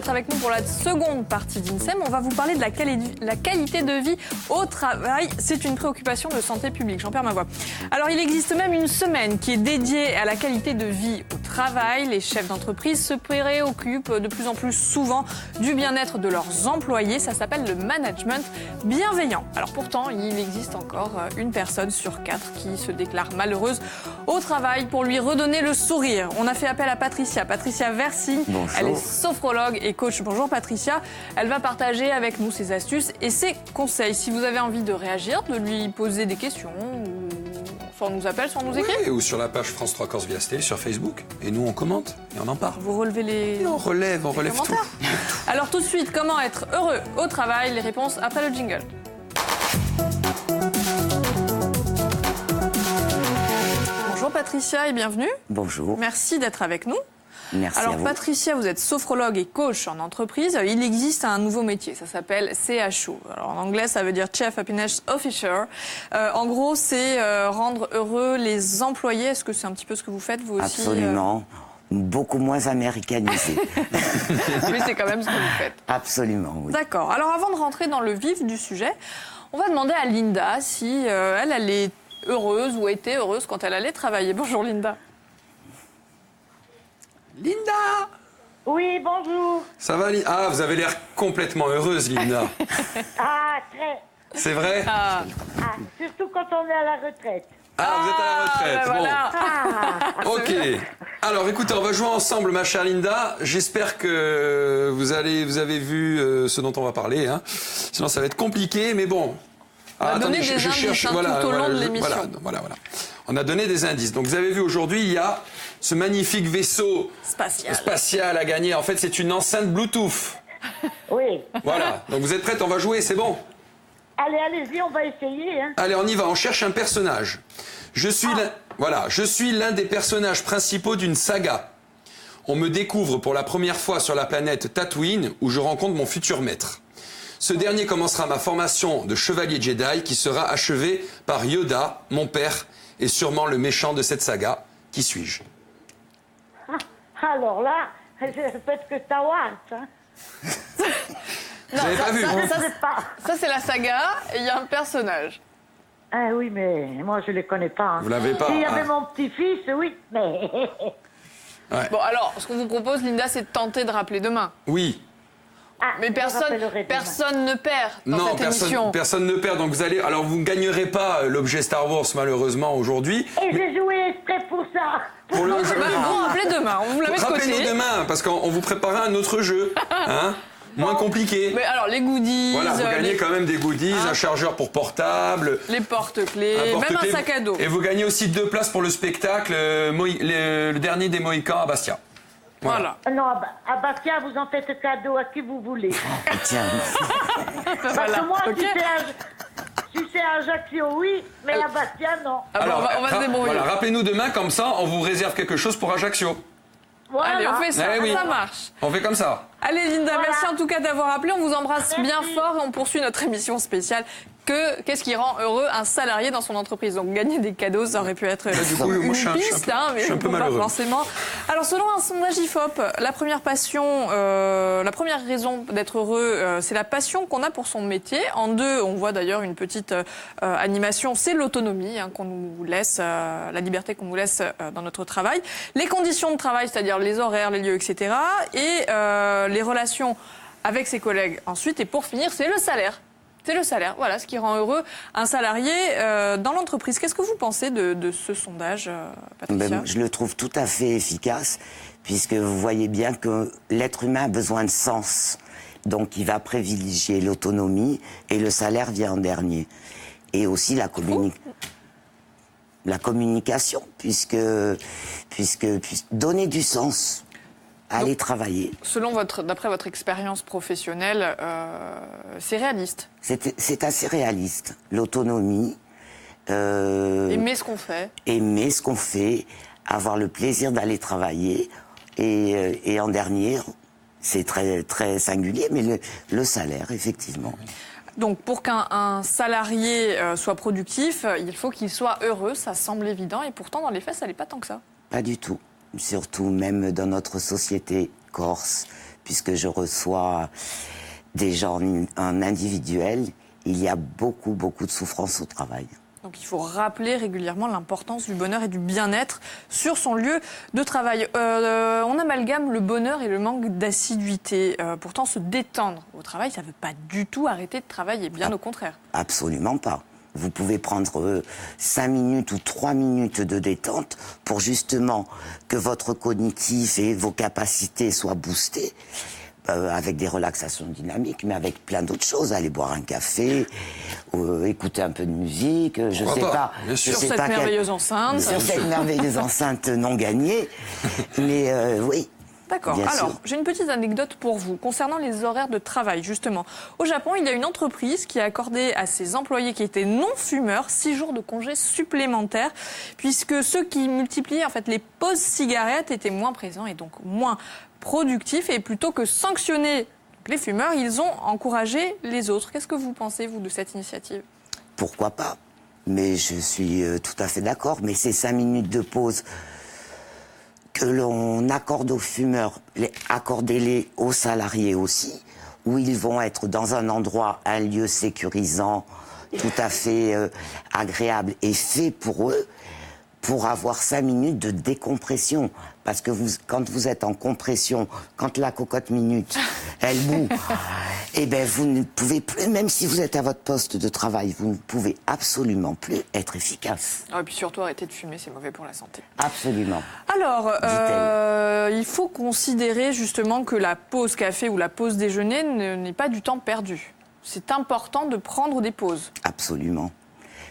d'être avec nous pour la seconde partie d'INSEM. On va vous parler de la qualité de vie au travail. C'est une préoccupation de santé publique. J'en perds ma voix. Alors, il existe même une semaine qui est dédiée à la qualité de vie au travail. Les chefs d'entreprise se préoccupent de plus en plus souvent du bien-être de leurs employés. Ça s'appelle le management bienveillant. Alors pourtant, il existe encore une personne sur 4 qui se déclare malheureuse au travail. Pour lui redonner le sourire, on a fait appel à Patricia Versigne. Bonjour. Elle est sophrologue et coach. Bonjour Patricia. Elle va partager avec nous ses astuces et ses conseils. Si vous avez envie de réagir, de lui poser des questions, ou soit on nous appelle, soit on nous écrit. Oui, ou sur la page France 3 Corse Viasté sur Facebook. Et nous, on commente et on en parle. Vous relevez les... Et on relève tout. Alors tout de suite, comment être heureux au travail? Les réponses après le jingle. Bonjour Patricia et bienvenue. Bonjour. Merci d'être avec nous. Merci Alors à vous. Patricia, vous êtes sophrologue et coach en entreprise. Il existe un nouveau métier, ça s'appelle CHO. Alors en anglais, ça veut dire Chief Happiness Officer. En gros, c'est rendre heureux les employés. Est-ce que c'est un petit peu ce que vous faites vous aussi? Absolument. Beaucoup moins américanisé. Mais c'est quand même ce que vous faites. Absolument, oui. D'accord. Alors avant de rentrer dans le vif du sujet, on va demander à Linda si elle est heureuse ou était heureuse quand elle allait travailler. Bonjour Linda. Linda! Oui, bonjour. Ça va, Linda? Ah, vous avez l'air complètement heureuse, Linda. Ah, très. C'est vrai? Ah, Surtout quand on est à la retraite. Ah, vous êtes à la retraite. ben voilà. Ah, Bon. Ok. Alors, écoutez, on va jouer ensemble, ma chère Linda. J'espère que vous avez vu ce dont on va parler. Hein. Sinon, ça va être compliqué, mais bon. On va donner des indices tout au long de l'émission. Voilà. On a donné des indices. Donc, vous avez vu aujourd'hui, il y a ce magnifique vaisseau spatial à gagner. En fait, c'est une enceinte Bluetooth. oui. Voilà. Donc, vous êtes prête? On va jouer, c'est bon? Allez-y, on va essayer. Hein. Allez, on y va. On cherche un personnage. Je suis l'un des personnages principaux d'une saga. On me découvre pour la première fois sur la planète Tatooine, où je rencontre mon futur maître. Ce dernier commencera ma formation de chevalier Jedi, qui sera achevée par Yoda, mon père, et sûrement le méchant de cette saga. Qui suis-je? Alors là, peut-être que Star Wars. Hein. Vous n'avez pas vu? Ça, c'est la saga et il y a un personnage. Ah oui, mais moi, je ne les connais pas. Hein. Vous l'avez pas? S'il y avait mon petit-fils, oui, mais... Ouais. Bon, alors, ce qu'on vous propose, Linda, c'est de tenter de rappeler demain. Oui. Ah, Mais je rappellerai demain. personne ne perd dans Non, cette émission. personne ne perd. Donc vous ne gagnerez pas l'objet Star Wars malheureusement aujourd'hui. Et j'ai joué exprès pour ça. Pour le jeu. Bah, vous rappelez demain, on vous la met de Rappelez-nous côté. demain, parce qu'on vous préparera un autre jeu, hein, moins compliqué. Mais alors, les goodies, Voilà, vous gagnez quand même des goodies, un chargeur pour portable, les porte-clés, un même porte-clés. un sac à dos. Et vous gagnez aussi 2 places pour le spectacle, le dernier des Mohicans à Bastia. Voilà. Non, à Bastia, vous en faites cadeau à qui vous voulez. Tiens. Parce que moi, si c'est à Ajaccio, oui, mais à Bastia, non. Ah bon, on va se débrouiller. Voilà, rappelez-nous demain, comme ça, on vous réserve quelque chose pour Ajaccio. Voilà. Allez, on fait ça, Eh oui. ça marche. On fait comme ça. Allez Linda, Voilà. merci en tout cas d'avoir appelé. On vous embrasse Merci. bien fort et on poursuit notre émission spéciale. Qu'est-ce qui rend heureux un salarié dans son entreprise? Donc gagner des cadeaux, ça aurait pu être Du coup, une moi, je suis piste, hein, mais je suis un peu pas malheureux. forcément. Alors selon un sondage IFOP, la première raison d'être heureux, c'est la passion qu'on a pour son métier. En 2, on voit d'ailleurs une petite animation, c'est l'autonomie hein, qu'on nous laisse, la liberté qu'on nous laisse dans notre travail. Les conditions de travail, c'est-à-dire les horaires, les lieux, etc. Et les relations avec ses collègues ensuite. Et pour finir, c'est le salaire. C'est le salaire, voilà, ce qui rend heureux un salarié dans l'entreprise. Qu'est-ce que vous pensez de ce sondage, Patricia? Je le trouve tout à fait efficace, puisque vous voyez bien que l'être humain a besoin de sens. Donc il va privilégier l'autonomie et le salaire vient en dernier. Et aussi la communication, puisque donner du sens. Aller travailler. D'après votre expérience professionnelle, c'est réaliste. C'est assez réaliste. L'autonomie. Aimer ce qu'on fait. Aimer ce qu'on fait, avoir le plaisir d'aller travailler. Et en dernier, c'est très, très singulier, mais le salaire, effectivement. Donc pour qu'un salarié soit productif, il faut qu'il soit heureux, ça semble évident. Et pourtant, dans les faits, ça n'est pas tant que ça. Pas du tout. Surtout même dans notre société corse, puisque je reçois des gens en individuel, il y a beaucoup de souffrance au travail. Donc il faut rappeler régulièrement l'importance du bonheur et du bien-être sur son lieu de travail. On amalgame le bonheur et le manque d'assiduité. Pourtant, se détendre au travail, ça ne veut pas du tout arrêter de travailler, bien au contraire. Absolument pas. Vous pouvez prendre 5 minutes ou 3 minutes de détente pour justement que votre cognitif et vos capacités soient boostées. Avec des relaxations dynamiques, mais avec plein d'autres choses. Aller boire un café, écouter un peu de musique, je sais pas. Sur cette merveilleuse enceinte. Sur cette merveilleuse enceinte non gagnée. Mais oui. D'accord. Alors, j'ai une petite anecdote pour vous concernant les horaires de travail, justement. Au Japon, il y a une entreprise qui a accordé à ses employés qui étaient non-fumeurs 6 jours de congés supplémentaires, puisque ceux qui multipliaient en fait les pauses cigarettes étaient moins présents et donc moins productifs. Et plutôt que sanctionner les fumeurs, ils ont encouragé les autres. Qu'est-ce que vous pensez, vous, de cette initiative ? Pourquoi pas ? Mais je suis tout à fait d'accord. Mais ces 5 minutes de pause que l'on accorde aux fumeurs, accordez-les aux salariés aussi, où ils vont être dans un endroit, un lieu sécurisant, tout à fait agréable et fait pour eux, pour avoir 5 minutes de décompression. Parce que quand vous êtes en compression, quand la cocotte minute, elle bout, eh ben vous ne pouvez plus, même si vous êtes à votre poste de travail, vous ne pouvez absolument plus être efficace. Et puis surtout, arrêter de fumer, c'est mauvais pour la santé. Absolument. Alors, il faut considérer justement que la pause café ou la pause déjeuner n'est pas du temps perdu. C'est important de prendre des pauses. Absolument.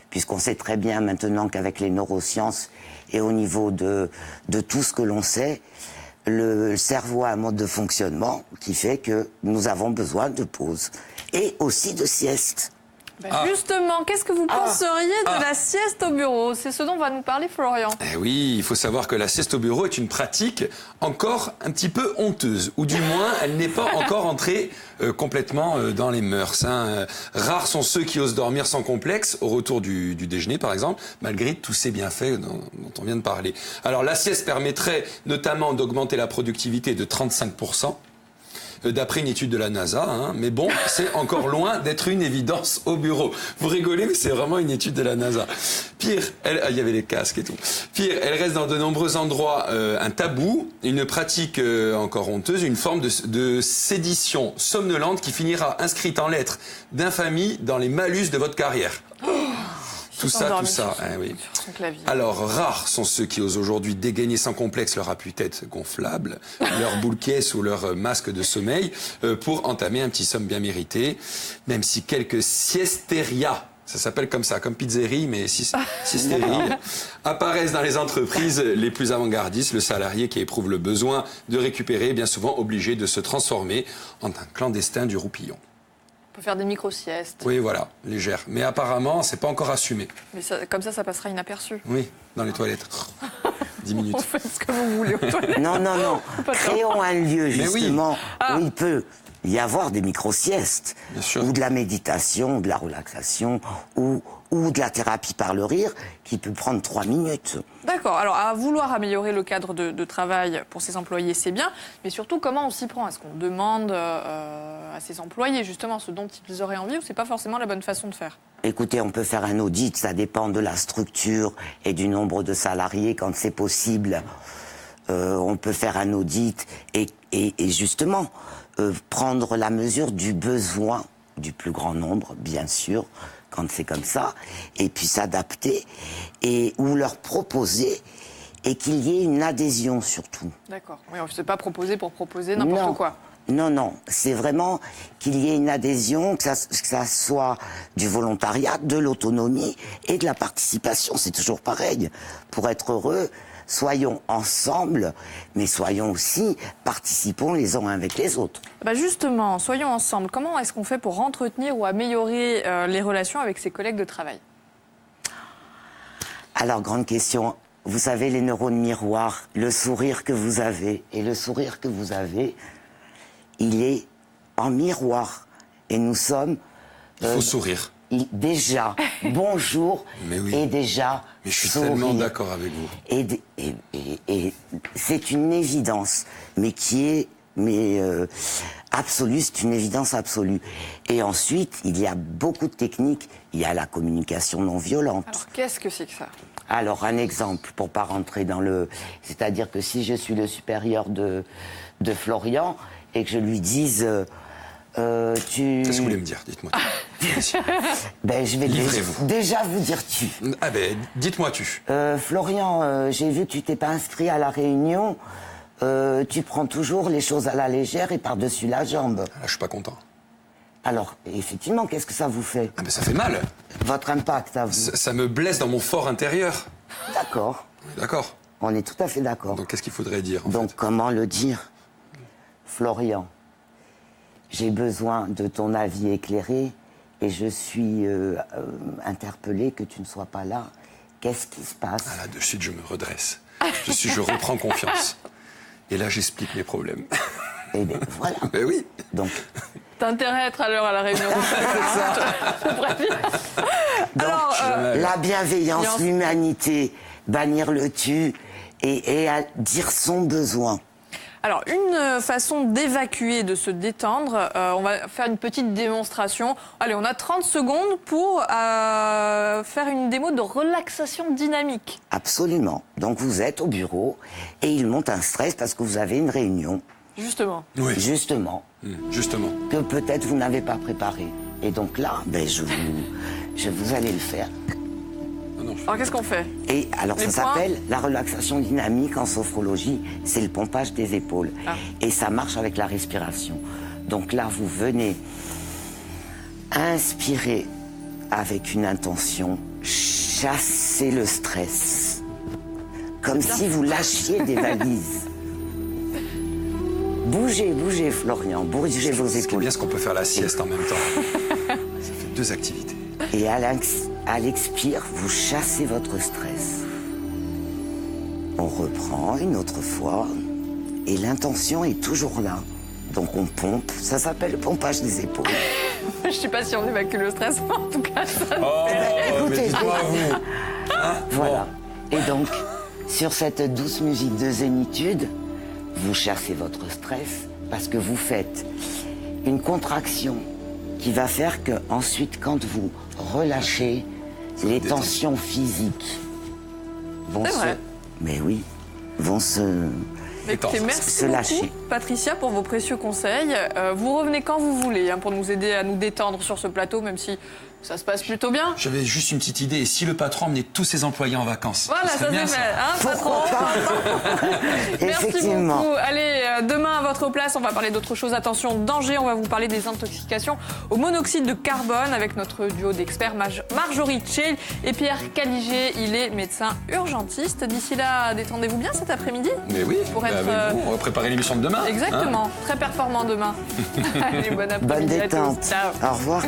Puisqu'on sait très bien maintenant qu'avec les neurosciences et au niveau de tout ce que l'on sait, le cerveau a un mode de fonctionnement qui fait que nous avons besoin de pause et aussi de sieste. Justement, qu'est-ce que vous penseriez de la sieste au bureau ? C'est ce dont va nous parler Florian. Eh oui, il faut savoir que la sieste au bureau est une pratique encore un petit peu honteuse, ou du moins, elle n'est pas encore entrée complètement dans les mœurs. Rares sont ceux qui osent dormir sans complexe, au retour du déjeuner par exemple, malgré tous ces bienfaits dont on vient de parler. Alors la sieste permettrait notamment d'augmenter la productivité de 35%. D'après une étude de la NASA, mais bon, c'est encore loin d'être une évidence au bureau. Vous rigolez, mais c'est vraiment une étude de la NASA. Pire, il y avait les casques et tout. Pire, elle reste dans de nombreux endroits un tabou, une pratique encore honteuse, une forme de sédition somnolente qui finira inscrite en lettres d'infamie dans les malus de votre carrière. Tout ça, oui. Alors, rares sont ceux qui osent aujourd'hui dégainer sans complexe leur appui-tête gonflable, leur boule caisse ou leur masque de sommeil pour entamer un petit somme bien mérité, même si quelques siestérias, ça s'appelle comme ça, comme pizzerie, mais siestérie, apparaissent dans les entreprises les plus avant-gardistes, le salarié qui éprouve le besoin de récupérer est bien souvent obligé de se transformer en un clandestin du roupillon. On peut faire des micro-siestes. Oui, voilà, légère. Mais apparemment, c'est pas encore assumé. Mais comme ça passera inaperçu. Oui, dans les toilettes. 10 minutes. On fait ce que vous voulez aux toilettes. Non. Créons un lieu, justement, où il peut y avoir des micro-siestes. Ou de la méditation, de la relaxation, ou de la thérapie par le rire, qui peut prendre 3 minutes. D'accord. Alors, à vouloir améliorer le cadre de travail pour ses employés, c'est bien. Mais surtout, comment on s'y prend ? Est-ce qu'on demande à ses employés, justement, ce dont ils auraient envie, ou c'est pas forcément la bonne façon de faire ? Écoutez, on peut faire un audit, ça dépend de la structure et du nombre de salariés, quand c'est possible. On peut faire un audit et justement, prendre la mesure du besoin du plus grand nombre, bien sûr, quand c'est comme ça, et puis s'adapter, ou leur proposer, et qu'il y ait une adhésion surtout. D'accord. Oui, on ne s'est pas proposer pour proposer n'importe quoi. Non, c'est vraiment qu'il y ait une adhésion, que ça soit du volontariat, de l'autonomie et de la participation. C'est toujours pareil. Pour être heureux, soyons ensemble, mais soyons aussi, participons les uns avec les autres. Justement, soyons ensemble. Comment est-ce qu'on fait pour entretenir ou améliorer les relations avec ses collègues de travail ? Alors, grande question. Vous savez, les neurones miroirs, le sourire que vous avez, et le sourire que vous avez, il est en miroir. Et nous sommes... Il faut sourire. Déjà, bonjour, mais oui. Et déjà, mais je suis sourire. tellement d'accord avec vous. Et c'est une évidence, mais qui est mais absolue, c'est une évidence absolue. Et ensuite, il y a beaucoup de techniques. Il y a la communication non violente. Alors, qu'est-ce que c'est que ça? Alors, un exemple, pour pas rentrer dans le... C'est-à-dire que si je suis le supérieur de Florian et que je lui dise... tu... Qu'est-ce que vous voulez me dire? Dites-moi. Ben, je vais déjà vous dire tu. Ah ben, dites-moi tu. Florian, j'ai vu que tu t'es pas inscrit à la réunion. Tu prends toujours les choses à la légère et par-dessus la jambe. Là, je suis pas content. Alors, effectivement, qu'est-ce que ça vous fait? Ah ben, ça fait mal. Votre impact à vous. Ça me blesse dans mon fort intérieur. D'accord. D'accord. On est tout à fait d'accord. Donc, qu'est-ce qu'il faudrait dire, en Donc, fait? comment le dire? Florian, j'ai besoin de ton avis éclairé et je suis interpellée que tu ne sois pas là. Qu'est-ce qui se passe? Ah, là, de suite, je me redresse. Je reprends confiance. Et là, j'explique mes problèmes. Eh bien, voilà. Ben oui. Donc, T'as intérêt à être à l'heure à la réunion. Alors, la bienveillance, l'humanité, bannir le tu et à dire son besoin. Alors, une façon d'évacuer, de se détendre, on va faire une petite démonstration. Allez, on a 30 secondes pour faire une démo de relaxation dynamique. Absolument. Donc vous êtes au bureau et il monte un stress parce que vous avez une réunion. Justement. Oui. Justement. Justement. Que peut-être vous n'avez pas préparé. Et donc là, ben je vous allez le faire. Ah non, Alors, qu'est-ce qu'on fait? Et alors Les ça points. s'appelle la relaxation dynamique en sophrologie, c'est le pompage des épaules. Ah. Et ça marche avec la respiration. Donc là, vous venez inspirer avec une intention, chasser le stress. Comme si vous lâchiez des valises. Bougez, bougez Florian, bougez vos Ce qui est épaules. bien, c'est qu'on peut faire la sieste en même temps. Ça fait 2 activités. Et à l'expire, vous chassez votre stress. On reprend une autre fois. Et l'intention est toujours là. Donc on pompe. Ça s'appelle le pompage des épaules. Je sais pas si on évacue le stress, mais en tout cas, ça... Oh, écoutez, mais dites-moi à vous. Hein? Voilà. Et donc, sur cette douce musique de zénitude, vous chassez votre stress parce que vous faites une contraction qui va faire que ensuite, quand vous relâchez, les tensions physiques vont C'est se... vrai. Mais oui, vont se... Écoutez, merci se beaucoup, lâcher. Patricia, pour vos précieux conseils. Vous revenez quand vous voulez pour nous aider à nous détendre sur ce plateau, même si ça se passe plutôt bien. J'avais juste une petite idée. Et si le patron emmenait tous ses employés en vacances? Voilà, Ce serait ça bien, c'est fait. Hein, patron. Merci Effectivement. beaucoup. Allez, demain à votre place, on va parler d'autre chose. Attention, danger, on va vous parler des intoxications au monoxyde de carbone avec notre duo d'experts Marjorie Tchel et Pierre Caligé. Il est médecin urgentiste. D'ici là, détendez-vous bien cet après-midi. Mais oui, Pour bah, être, avec vous, on va préparer l'émission de demain. Exactement, très performant demain. Allez, bon après-midi Bonne à tous. détente. Ciao. Au revoir.